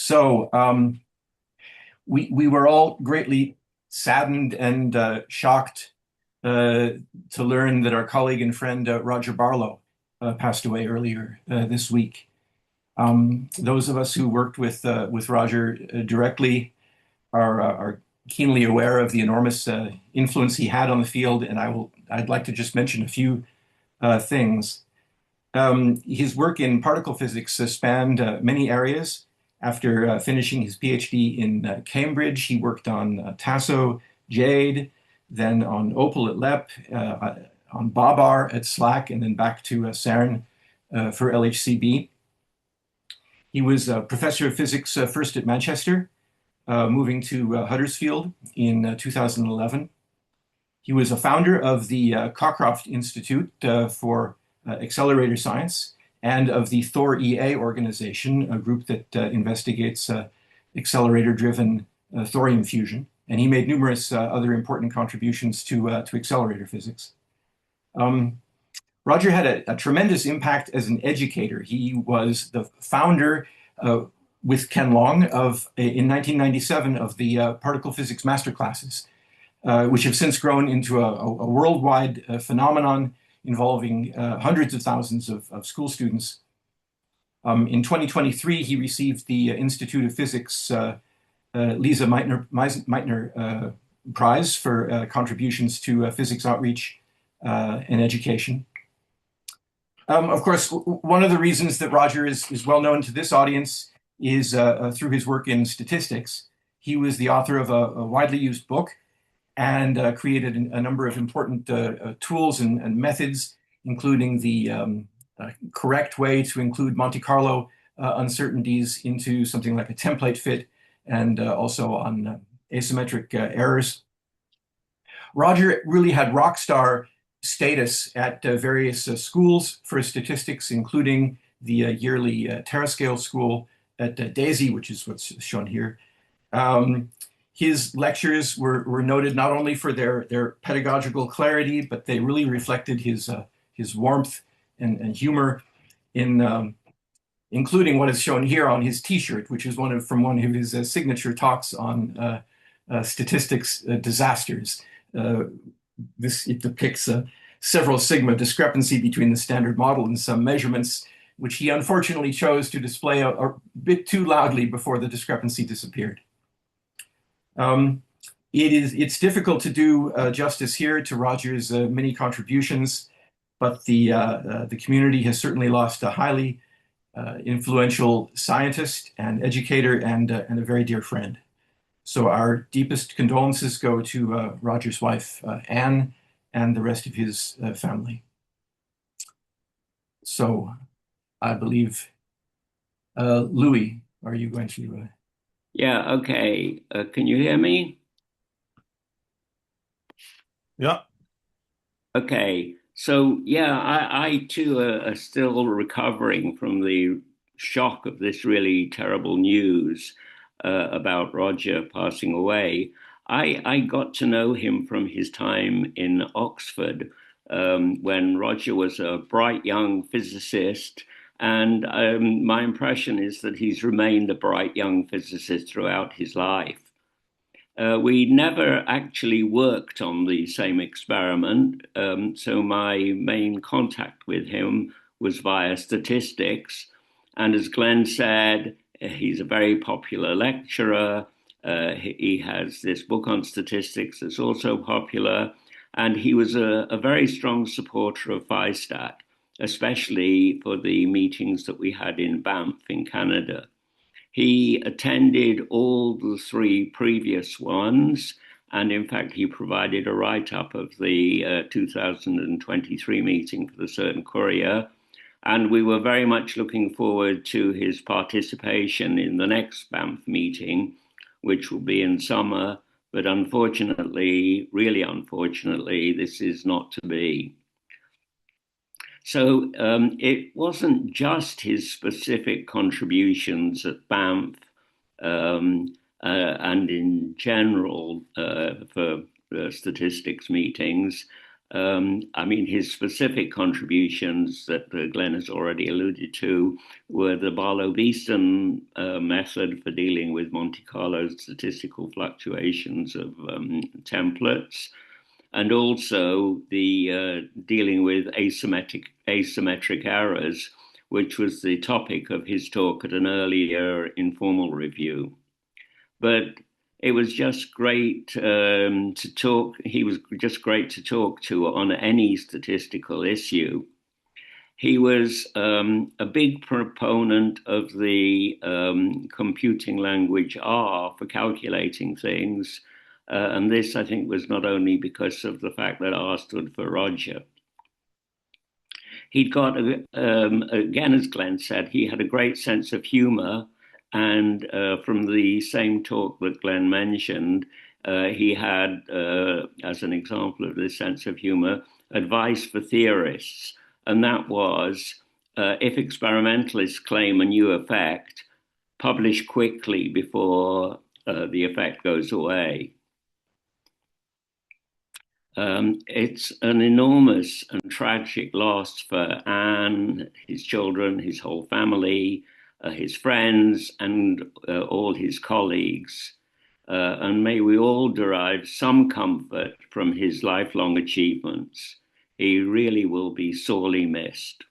So we were all greatly saddened and shocked uh, to learn that our colleague and friend Roger Barlow passed away earlier this week. Those of us who worked with Roger directly are keenly aware of the enormous influence he had on the field, and I'd like to just mention a few things. His work in particle physics spanned many areas. After finishing his PhD in Cambridge, he worked on Tasso Jade, then on Opal at LEP, on Babar at SLAC, and then back to CERN for LHCb. He was a professor of physics first at Manchester, moving to Huddersfield in 2011. He was a founder of the Cockcroft Institute for Accelerator Science and of the Thor EA organization, a group that investigates accelerator-driven thorium fusion. And he made numerous other important contributions to accelerator physics. Roger had a tremendous impact as an educator. He was the founder with Ken Long in 1997 of the particle physics masterclasses, which have since grown into a worldwide phenomenon involving hundreds of thousands of school students. In 2023, he received the Institute of Physics Lisa Meitner Prize for contributions to physics outreach and education. Of course, one of the reasons that Roger is well known to this audience is through his work in statistics. He was the author of a widely used book and created a number of important tools and methods, including the correct way to include Monte Carlo uncertainties into something like a template fit, and also on asymmetric errors. Roger really had rock star status at various schools for statistics, including the yearly Terascale School at DAISY, which is what's shown here. His lectures were noted not only for their pedagogical clarity, but they really reflected his warmth and humor in including what is shown here on his T-shirt, which is from one of his signature talks on statistics disasters. It depicts a several sigma discrepancy between the standard model and some measurements, which he unfortunately chose to display a bit too loudly before the discrepancy disappeared. It's difficult to do justice here to Roger's many contributions, but the community has certainly lost a highly influential scientist and educator and a very dear friend. So our deepest condolences go to Roger's wife, Anne, and the rest of his family. So I believe, Louis, are you going to? Yeah, okay. Can you hear me? Yeah. Okay. So, yeah, I too are still recovering from the shock of this really terrible news about Roger passing away. I got to know him from his time in Oxford when Roger was a bright young physicist. And my impression is that he's remained a bright young physicist throughout his life. We never actually worked on the same experiment, so my main contact with him was via statistics. And as Glenn said, he's a very popular lecturer. He has this book on statistics that's also popular. And he was a very strong supporter of PhiStat, especially for the meetings that we had in Banff in Canada. He attended all the three previous ones, and in fact, he provided a write-up of the 2023 meeting for the CERN Courier. And we were very much looking forward to his participation in the next Banff meeting, which will be in summer. But unfortunately, really unfortunately, this is not to be. So it wasn't just his specific contributions at Banff and in general for statistics meetings. I mean, his specific contributions that Glenn has already alluded to were the Barlow-Beeston method for dealing with Monte Carlo statistical fluctuations of templates, and also the dealing with asymmetric errors, which was the topic of his talk at an earlier informal review. But it was just great to talk. He was just great to talk to on any statistical issue. He was a big proponent of the computing language R for calculating things. And this, I think, was not only because of the fact that R stood for Roger. He'd got, again, as Glenn said, he had a great sense of humor. And from the same talk that Glenn mentioned, he had, as an example of this sense of humor, advice for theorists. And that was, if experimentalists claim a new effect, publish quickly before the effect goes away. It's an enormous and tragic loss for Anne, his children, his whole family, his friends, and all his colleagues. And may we all derive some comfort from his lifelong achievements. He really will be sorely missed.